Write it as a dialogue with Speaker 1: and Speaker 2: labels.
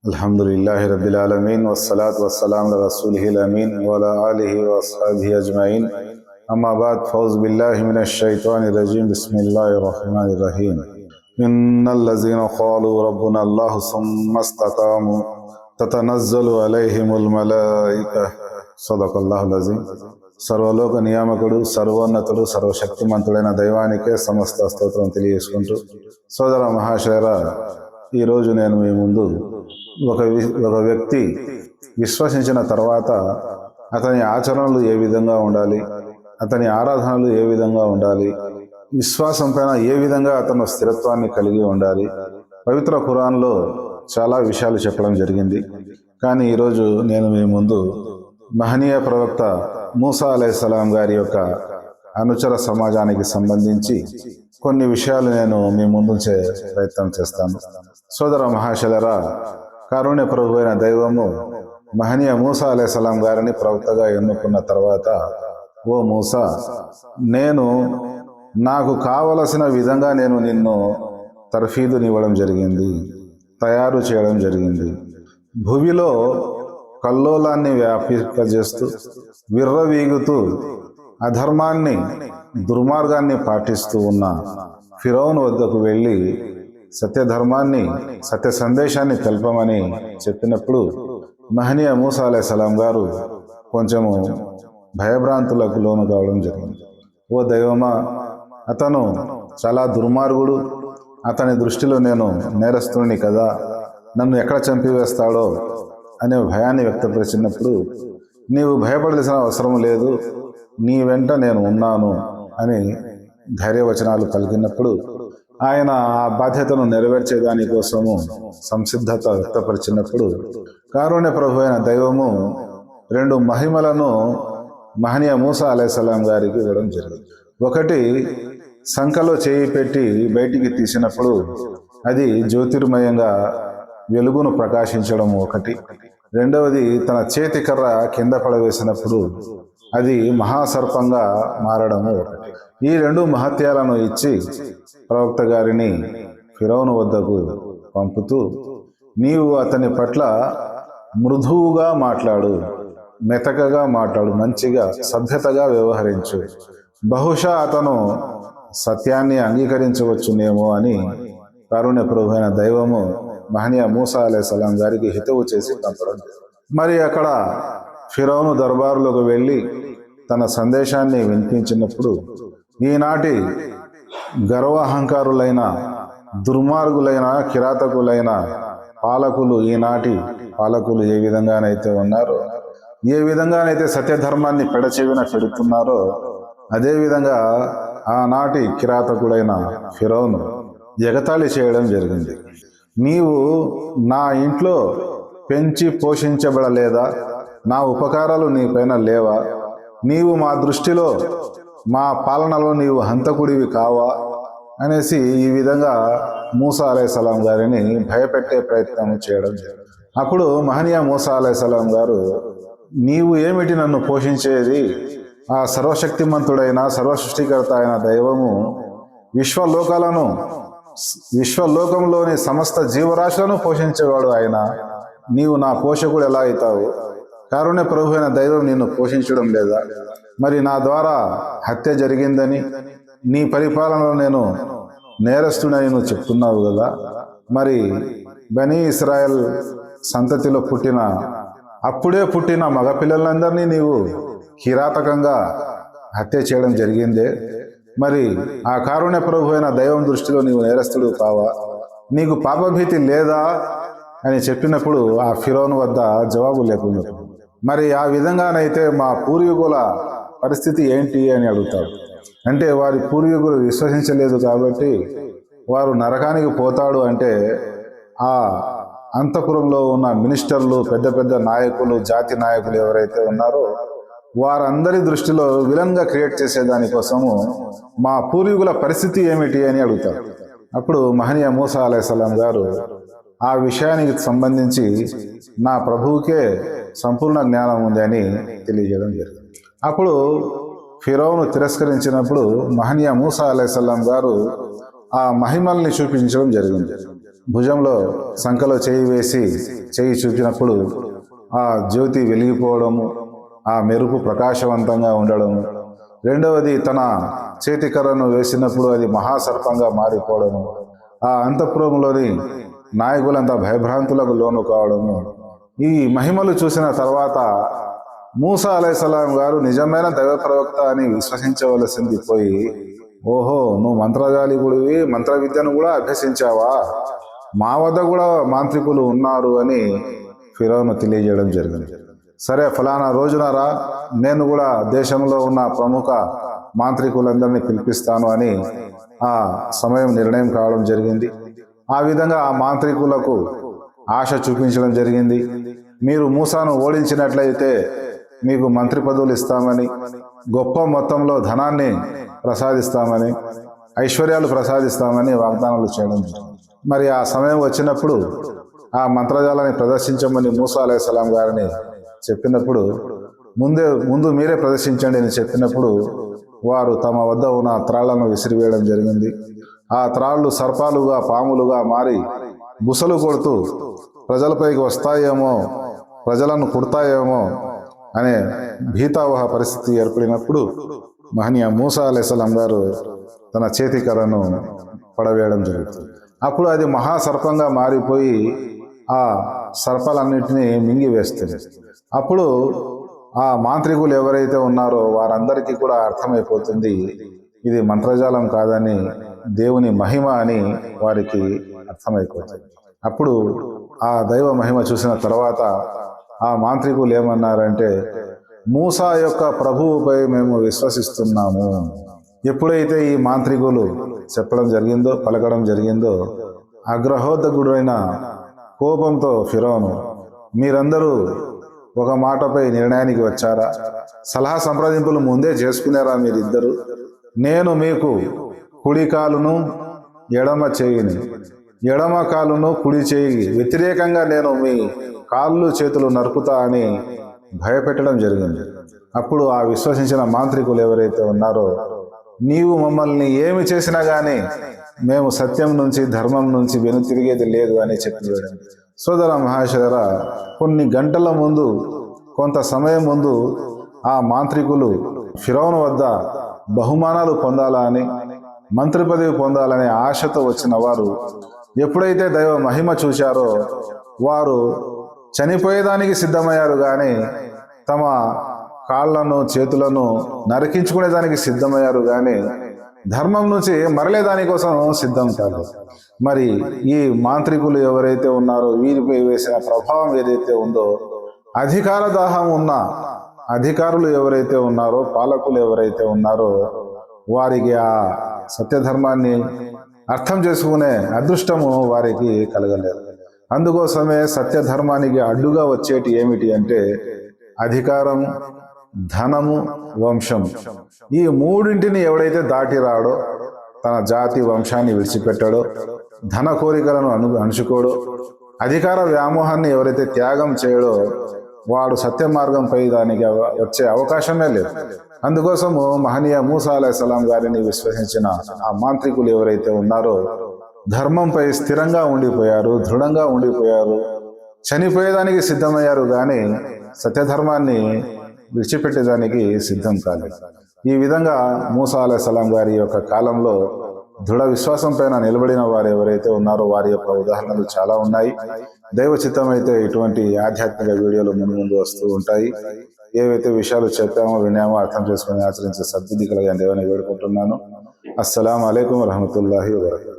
Speaker 1: अल्हम्दुलिल्लाहि रब्बिल आलमीन वस्सलातु वस्सलामु अला रसूलिहिल अमीन व अला आलिहि व अस्हाबिहि अजमईन अम्मा बाद फौज़ बिल्लाहि मिनश शैतानिर रजीम बिस्मिल्लाहिर रहमानिर रहीम इन्नल्लज़ीना क़ालू रब्बुना अल्लाहु सुम्मा इस्तक़ामू ततनज़्ज़लु अलैहिमुल मलाइका सदक़ल्लाहुल अज़ीम। సర్వలోక నియామకుడు సర్వోన్నతుడు సర్వశక్తిమంతుడైన దైవానికే సమస్త స్తోత్రం తెలియజేసుకుంటూ సోదర మహాశయరా, ఈరోజు నేను మీ ముందు ఒక వ్యక్తి విశ్వసించిన తర్వాత అతని ఆచరణలు ఏ విధంగా ఉండాలి, అతని ఆరాధనలు ఏ విధంగా ఉండాలి, విశ్వాసం పైన ఏ విధంగా అతను స్థిరత్వాన్ని కలిగి ఉండాలి, పవిత్ర ఖురాన్లో చాలా విషయాలు చెప్పడం జరిగింది. కానీ ఈరోజు నేను మీ ముందు మహనీయ ప్రవక్త మూసా అలైహిస్సలాం గారి యొక్క అనుచర సమాజానికి సంబంధించి కొన్ని విషయాలు నేను మీ ముందుంచే ప్రయత్నం చేస్తాను. సోదర మహాశయులారా, కారుణ్య ప్రభు అయిన దైవము మహనీయ మూసా అలైహిస్సలాం గారిని ప్రవక్తగా ఎన్నుకున్న తర్వాత, ఓ మూసా, నేను నాకు కావలసిన విధంగా నేను నిన్ను తర్ఫీదునివ్వడం జరిగింది, తయారు చేయడం జరిగింది. భూమిలో కల్లోలాన్ని వ్యాపింపజేస్తూ విర్రవీగుతూ అధర్మాన్ని దుర్మార్గాన్ని పాటిస్తూ ఉన్న ఫిరౌను వద్దకు వెళ్ళి సత్యధర్మాన్ని సత్య సందేశాన్ని తెలపమని చెప్పినప్పుడు మహనీయ మూసా అలైహిస్సలాం గారు కొంచెము భయభ్రాంతులకు లోను కావడం జరిగింది. ఓ దైవమా, అతను చాలా దుర్మార్గుడు, అతని దృష్టిలో నేను నేరస్తుని కదా, నన్ను ఎక్కడ చంపివేస్తాడో అనే భయాన్ని వ్యక్తపరిచినప్పుడు, నీవు భయపడాల్సిన అవసరం లేదు, నీ వెంట నేను ఉన్నాను అని ధైర్యవచనాలు పలికినప్పుడు ఆయన ఆ బాధ్యతను నెరవేర్చేదాని కోసము సంసిద్ధత వ్యక్తపరిచినప్పుడు కారుణ్య ప్రభు అయిన దైవము రెండు మహిమలను మహనీయ మూసా అలైహిస్సలాం గారికి ఇవ్వడం జరిగింది. ఒకటి, సంకలో చేయి పెట్టి బయటికి తీసినప్పుడు అది జ్యోతిర్మయంగా వెలుగును ప్రకాశించడం ఒకటి. రెండవది, తన చేతి కర్ర కింద పడవేసినప్పుడు అది మహాసర్పంగా మారడము ఒకటి. ఈ రెండు మహత్యాలను ఇచ్చి ప్రవక్త గారిని ఫిరౌను వద్దకు పంపుతూ, నీవు అతని పట్ల మృదువుగా మాట్లాడు, మెతకగా మాట్లాడు, మంచిగా సభ్యతగా వ్యవహరించు, బహుశా అతను సత్యాన్ని అంగీకరించవచ్చునేమో అని కారుణ్య ప్రభు అయిన దైవము మహనీయ మూసా అలైహిస్సలాం గారికి హితవు చేసి పంపడం. మరి అక్కడ ఫిరౌను దర్బారులోకి వెళ్ళి తన సందేశాన్ని వినిపించినప్పుడు, ఈనాటి గర్వహంకారులైన దుర్మార్గులైన కిరాతకులైన పాలకులు, ఈనాటి పాలకులు ఏ విధంగానైతే ఉన్నారో, ఏ విధంగానైతే సత్యధర్మాన్ని పెడచెవిన పెడుతున్నారో, అదేవిధంగా ఆనాటి కిరాతకుడైన ఫిరౌను ఎగతాళి చేయడం జరిగింది. నీవు నా ఇంట్లో పెంచి పోషించబడలేదా? నా ఉపకారాలు నీ పైన లేవా? నీవు మా దృష్టిలో, మా పాలనలో నీవు హంతకుడివి కావా అనేసి ఈ విధంగా మూసా అలైహిస్సలాం గారిని భయపెట్టే ప్రయత్నం చేయడం. అప్పుడు మహనీయ మూసా అలైహిస్సలాం గారు, నీవు ఏమిటి నన్ను పోషించేది? ఆ సర్వశక్తిమంతుడైన సర్వసృష్టికర్త అయిన దైవము విశ్వలోకంలోని సమస్త జీవరాశులను పోషించేవాడు ఆయన. నీవు నా పోషకుడు ఎలా అవుతావు? కారుణ్య ప్రభు అయిన దైవం నిన్ను పోషించడం లేదా? మరి నా ద్వారా హత్య జరిగిందని, నీ పరిపాలనలో నేను నేరస్తుడని నువ్వు చెప్తున్నావు కదా, మరి బనీ ఇస్రాయల్ సంతతిలో అప్పుడే పుట్టిన మగపిల్లలందరినీ నీవు కిరాతకంగా హత్య చేయడం జరిగిందే. మరి ఆ కారుణ్య ప్రభు అయిన దైవం దృష్టిలో నీవు నేరస్తుడు కావా? నీకు పాపభీతి లేదా అని చెప్పినప్పుడు ఆ ఫిరౌను వద్ద జవాబు లేకుండా, మరి ఆ విధంగానైతే మా పూర్వీకుల పరిస్థితి ఏంటి అని అడుగుతాడు. అంటే వారి పూర్వీకులు విశ్వసించలేదు కాబట్టి వారు నరకానికి పోతాడు అంటే, ఆ అంతఃపురంలో ఉన్న మినిస్టర్లు, పెద్ద పెద్ద నాయకులు, జాతి నాయకులు ఎవరైతే ఉన్నారో వారందరి దృష్టిలో విలన్గా క్రియేట్ చేసేదానికోసము మా పూర్వీకుల పరిస్థితి ఏమిటి అని అడుగుతారు. అప్పుడు మహనీయ మూసా అలైహిస్సలాం గారు ఆ విషయానికి సంబంధించి నా ప్రభువుకే సంపూర్ణ జ్ఞానం ఉంది అని తెలియజేయడం జరిగింది. అప్పుడు ఫిరౌను తిరస్కరించినప్పుడు మహనీయ మూసా అలైహిస్సలాం గారు ఆ మహిమల్ని చూపించడం జరిగింది. భుజంలో సంకలో చేయి వేసి చేయి చూపినప్పుడు ఆ జ్యోతి వెలిగిపోవడము, ఆ మెరుపు ప్రకాశవంతంగా ఉండడము. రెండవది తన చేతికర్రను వేసినప్పుడు అది మహాసర్పంగా మారిపోవడము. ఆ అంతఃపురంలోని నాయకులంతా భయభ్రాంతులకు లోను కావడము. ఈ మహిమలు చూసిన తర్వాత మూసా అలైహిస్సలాం గారు నిజమైన దైవ ప్రవక్త అని విశ్వసించవలసింది పోయి, ఓహో నువ్వు మంత్రజాలికుడివి, మంత్ర విద్యను కూడా అభ్యసించావా, మా వద్ద కూడా మాంత్రికులు ఉన్నారు అని ఫిరౌను తెలియజేయడం జరిగింది. సరే ఫలానా రోజునరా, నేను కూడా దేశంలో ఉన్న ప్రముఖ మాంత్రికులందరినీ పిలిపిస్తాను అని ఆ సమయం నిర్ణయం కావడం జరిగింది. ఆ విధంగా ఆ మాంత్రికులకు ఆశ చూపించడం జరిగింది. మీరు మూసాను ఓడించినట్లయితే మీకు మంత్రి పదవులు ఇస్తామని, గొప్ప మొత్తంలో ధనాన్ని ప్రసాదిస్తామని, ఐశ్వర్యాలు ప్రసాదిస్తామని వాగ్దానాలు చేయడం జరిగింది. మరి ఆ సమయం వచ్చినప్పుడు ఆ మంత్రజాలాన్ని ప్రదర్శించమని మూసా అలైహిస్సలాం గారిని చెప్పినప్పుడు, ముందు మీరే ప్రదర్శించండి అని చెప్పినప్పుడు వారు తమ వద్ద ఉన్న త్రాళ్లను విసిరివేయడం జరిగింది. ఆ త్రాళ్ళు సర్పాలుగా, పాములుగా మారి బుసలు కొడుతూ ప్రజలపైకి వస్తాయేమో, ప్రజలను కుడతాయేమో అనే భీతావహ పరిస్థితి ఏర్పడినప్పుడు మహనీయ మూసా అలైహిస్సలాం గారు తన చేతికర్రను పడవేయడం జరుగుతుంది. అప్పుడు అది మహాసర్పంగా మారిపోయి ఆ సర్పాలన్నింటినీ మింగివేస్తుంది. అప్పుడు ఆ మాంత్రికులు ఎవరైతే ఉన్నారో వారందరికీ కూడా అర్థమైపోతుంది ఇది మంత్రజాలం కాదని, దేవుని మహిమ అని వారికి అర్థమైపోతుంది. అప్పుడు ఆ దైవ మహిమ చూసిన తర్వాత ఆ మాంత్రికులు ఏమన్నారంటే, మూసా యొక్క ప్రభువుపై మేము విశ్వసిస్తున్నాము. ఎప్పుడైతే ఈ మాంత్రికులు చెప్పడం జరిగిందో, పలకడం జరిగిందో, అగ్రహోదగుడైన కోపంతో ఫిరౌను, మీరందరూ ఒక మాటపై నిర్ణయానికి వచ్చారా? సలహా సంప్రదింపులు ముందే చేసుకున్నారా మీరిద్దరు? నేను మీకు కుడి కాలును ఎడమ చేయిని, ఎడమ కాలును కుడి చేయి వ్యతిరేకంగా నేను మీ కాళ్ళు చేతులు నరుకుతా అని భయపెట్టడం జరిగింది. అప్పుడు ఆ విశ్వసించిన మాంత్రికులు ఎవరైతే ఉన్నారో, నీవు మమ్మల్ని ఏమి చేసినా గానీ మేము సత్యం నుంచి, ధర్మం నుంచి వెనుతిరిగేది లేదు అని చెప్పివేయడం. సోదర మహాశయర, కొన్ని గంటల ముందు, కొంత సమయం ముందు ఆ మాంత్రికులు ఫిరౌను వద్ద బహుమానాలు పొందాలా అని, మంత్రి పదవి పొందాలనే ఆశతో వచ్చిన వారు ఎప్పుడైతే దైవ మహిమ చూశారో వారు చనిపోయేదానికి సిద్ధమయ్యారు, కానీ తమ కాళ్లను చేతులను నరికించుకునేదానికి సిద్ధమయ్యారు, కానీ ధర్మం నుంచి మరలేదానికోసం సిద్ధం కాదు. మరి ఈ మాంత్రికులు ఎవరైతే ఉన్నారో వీరిపై వేసిన ప్రభావం ఏదైతే ఉందో, అధికార దాహం ఉన్న అధికారులు ఎవరైతే ఉన్నారో, పాలకులు ఎవరైతే ఉన్నారో వారికి ఆ సత్యధర్మాన్ని అర్థం చేసుకునే అదృష్టము వారికి కలగలేదు. అందుకోసమే సత్యధర్మానికి అడ్డుగా వచ్చేటి ఏమిటి అంటే అధికారం, ధనము, వంశం. ఈ మూడింటిని ఎవడైతే దాటి రాడో, తన జాతి వంశాన్ని విడిచిపెట్టాడో, ధన కోరికలను అణుచుకోడో, అధికార వ్యామోహాన్ని ఎవరైతే త్యాగం చేయడో వాడు సత్య మార్గంపై దానికి వచ్చే అవకాశమే లేదు. అందుకోసము మహనీయ మూసా అలైహిస్సలాం గారిని విశ్వసించిన ఆ మాంత్రికులు ఎవరైతే ఉన్నారో ధర్మంపై స్థిరంగా ఉండిపోయారు, దృఢంగా ఉండిపోయారు, చనిపోయేదానికి సిద్ధమయ్యారు, కానీ సత్యధర్మాన్ని విడిచిపెట్టేదానికి సిద్ధం కాలేదు. ఈ విధంగా మూసా అలైహిస్సలాం గారి యొక్క కాలంలో దృఢ విశ్వాసం పైన నిలబడిన వారు ఎవరైతే ఉన్నారో వారి యొక్క ఉదాహరణలు చాలా ఉన్నాయి. దైవ చిత్తం అయితే ఇటువంటి ఆధ్యాత్మిక వీడియోలు ముందు వస్తూ ఉంటాయి. ఏవైతే విషయాలు చెప్పామో, విన్నామో అర్థం చేసుకుని ఆచరించే సద్బుద్ధి కలగని దేవని వేడుకుంటున్నాను. అస్సలాము అలైకుం వరహమతుల్లాహి వబరకాతుహు.